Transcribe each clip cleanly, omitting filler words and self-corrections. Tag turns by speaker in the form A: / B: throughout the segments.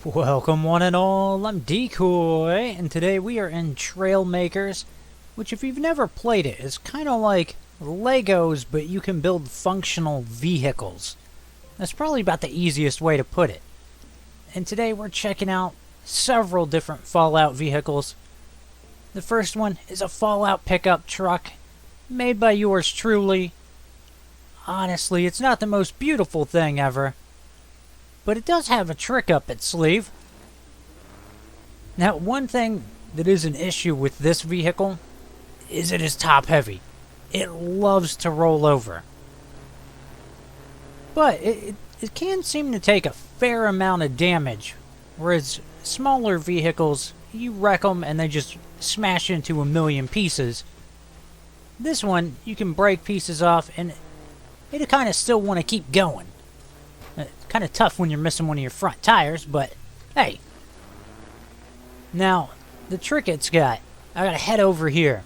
A: Welcome one and all, I'm Decoy, and today we are in Trailmakers, which if you've never played it, is kind of like Legos, but you can build functional vehicles. That's probably about the easiest way to put it. And today we're checking out several different Fallout vehicles. The first one is a Fallout pickup truck, made by yours truly. Honestly, it's not the most beautiful thing ever, but it does have a trick up its sleeve. Now, one thing that is an issue with this vehicle is it is top heavy. It loves to roll over. But it can seem to take a fair amount of damage, whereas smaller vehicles, you wreck them and they just smash into a million pieces. This one, you can break pieces off and it'll kind of still want to keep going. It's kind of tough when you're missing one of your front tires, but hey. Now, the trick it's got, I gotta head over here,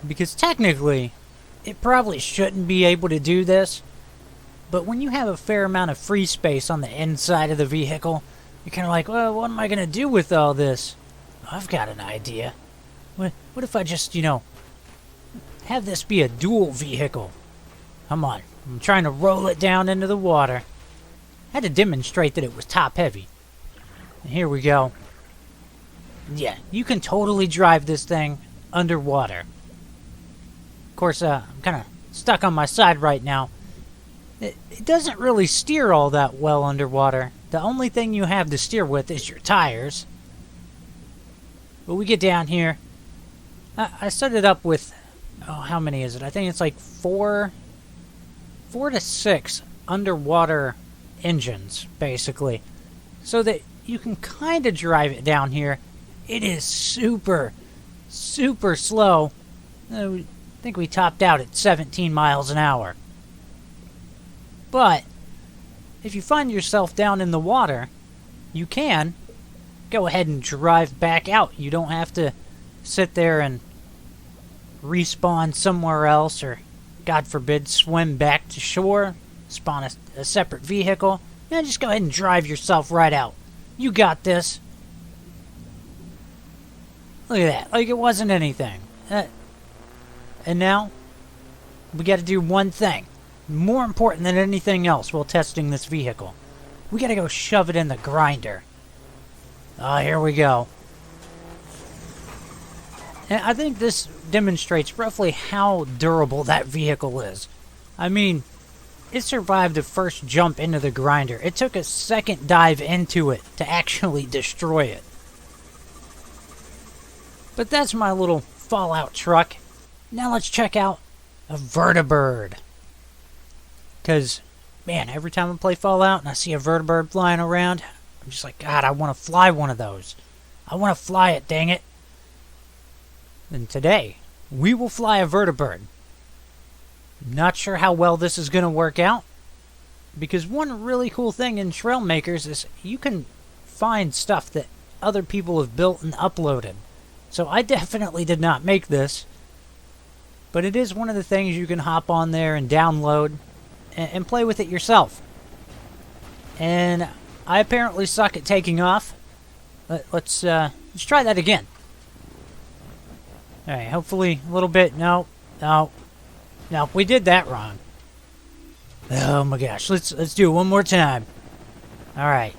A: because technically, it probably shouldn't be able to do this, but when you have a fair amount of free space on the inside of the vehicle, you're kind of like, well, what am I gonna do with all this? I've got an idea. What if I just, have this be a dual vehicle? Come on, I'm trying to roll it down into the water. I had to demonstrate that it was top heavy. And here we go. Yeah, you can totally drive this thing underwater. Of course, I'm kind of stuck on my side right now. It doesn't really steer all that well underwater. The only thing you have to steer with is your tires. But we get down here. I set it up with, how many is it? I think it's like four to six underwater engines, basically, so that you can kind of drive it down here. It is super slow. I think we topped out at 17 miles an hour. But if you find yourself down in the water, you can go ahead and drive back out. You don't have to sit there and respawn somewhere else, or God forbid swim back to shore, spawn a separate vehicle. Yeah, just go ahead and drive yourself right out. You got this. Look at that. Like it wasn't anything. And now, we got to do one thing. More important than anything else while testing this vehicle. We got to go shove it in the grinder. Here we go. And I think this demonstrates roughly how durable that vehicle is. I mean, it survived the first jump into the grinder. It took a second dive into it to actually destroy it. But that's my little Fallout truck. Now let's check out a Vertibird. Because, man, every time I play Fallout and I see a Vertibird flying around, I'm just like, God, I want to fly one of those. I want to fly it, dang it. And today, we will fly a Vertibird. Not sure how well this is going to work out, because one really cool thing in Trailmakers is you can find stuff that other people have built and uploaded. So I definitely did not make this, but it is one of the things you can hop on there and download and play with it yourself. And I apparently suck at taking off. Let's try that again. All right, hopefully a little bit. No, we did that wrong. Oh my gosh, let's do it one more time. All right.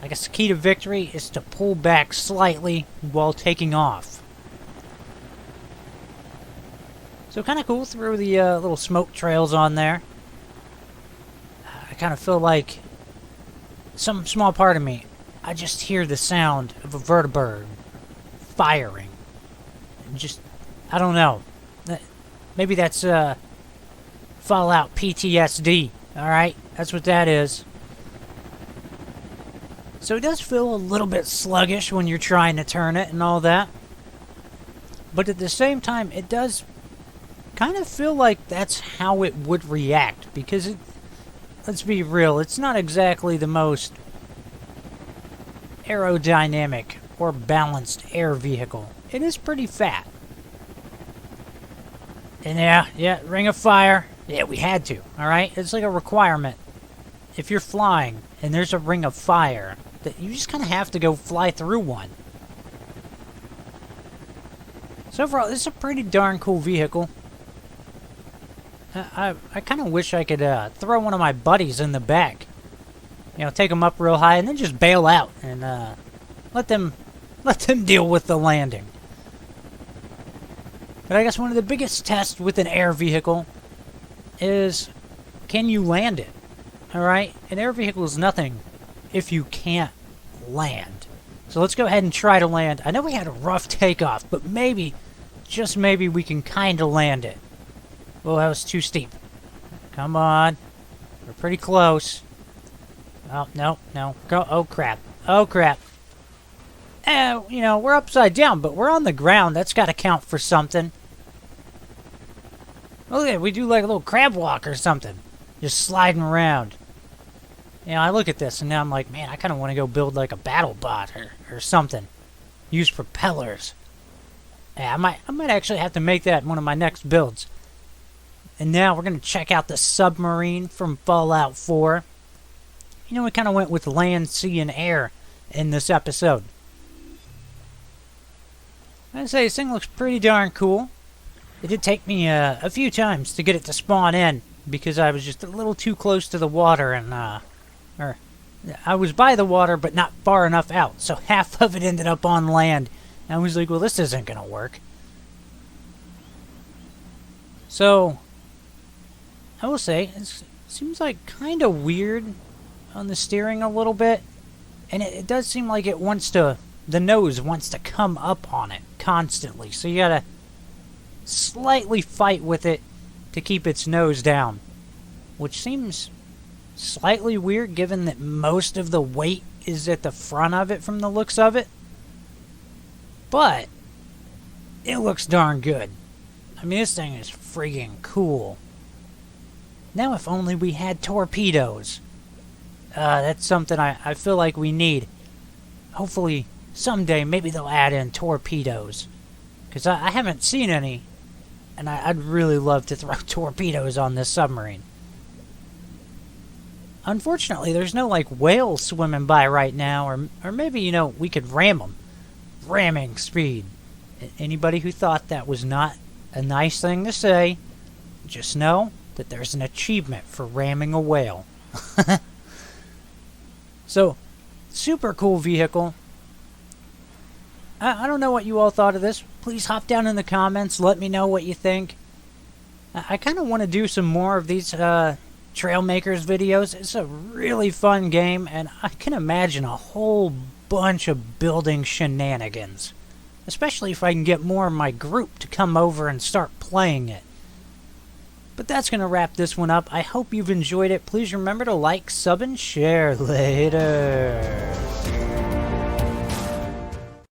A: I guess the key to victory is to pull back slightly while taking off. So kind of cool through the little smoke trails on there. I kind of feel like some small part of me, I just hear the sound of a Vertibird firing. Just, I don't know. Maybe that's Fallout PTSD, alright? That's what that is. So it does feel a little bit sluggish when you're trying to turn it and all that. But at the same time, it does kind of feel like that's how it would react. Because, let's be real, it's not exactly the most aerodynamic or balanced air vehicle. It is pretty fat. And yeah, ring of fire. Yeah, we had to, alright? It's like a requirement. If you're flying and there's a ring of fire, that you just kind of have to go fly through one. So overall, this is a pretty darn cool vehicle. I kind of wish I could throw one of my buddies in the back. You know, take them up real high and then just bail out and let them deal with the landing. But I guess one of the biggest tests with an air vehicle is, can you land it? Alright? An air vehicle is nothing if you can't land. So let's go ahead and try to land. I know we had a rough takeoff, but maybe, just maybe, we can kind of land it. Oh, that was too steep. Come on. We're pretty close. Oh, no, no. Go. Oh, crap. Oh, crap. You know, we're upside down, but we're on the ground. That's got to count for something. Look at it. We do like a little crab walk or something. Just sliding around. You know, I look at this, and now I'm like, man, I kind of want to go build like a battle bot or something. Use propellers. Yeah, I might actually have to make that in one of my next builds. And now we're going to check out the Submarine from Fallout 4. You know, we kind of went with land, sea, and air in this episode. I'd say this thing looks pretty darn cool. It did take me a few times to get it to spawn in because I was just a little too close to the water and, or I was by the water but not far enough out, so half of it ended up on land. And I was like, well, this isn't going to work. So, I will say, it seems like kind of weird on the steering a little bit. And it does seem like it wants to, the nose wants to come up on it constantly. So you gotta slightly fight with it to keep its nose down. Which seems slightly weird given that most of the weight is at the front of it from the looks of it. But, it looks darn good. I mean, this thing is friggin' cool. Now if only we had torpedoes. That's something I feel like we need. Hopefully, someday, maybe they'll add in torpedoes. Because I haven't seen any. And I'd really love to throw torpedoes on this submarine. Unfortunately, there's no, like, whales swimming by right now. Or maybe, you know, we could ram them. Ramming speed. Anybody who thought that was not a nice thing to say, just know that there's an achievement for ramming a whale. So, super cool vehicle. I don't know what you all thought of this. Please hop down in the comments. Let me know what you think. I kind of want to do some more of these Trailmakers videos. It's a really fun game, and I can imagine a whole bunch of building shenanigans. Especially if I can get more of my group to come over and start playing it. But that's going to wrap this one up. I hope you've enjoyed it. Please remember to like, sub, and share. Later.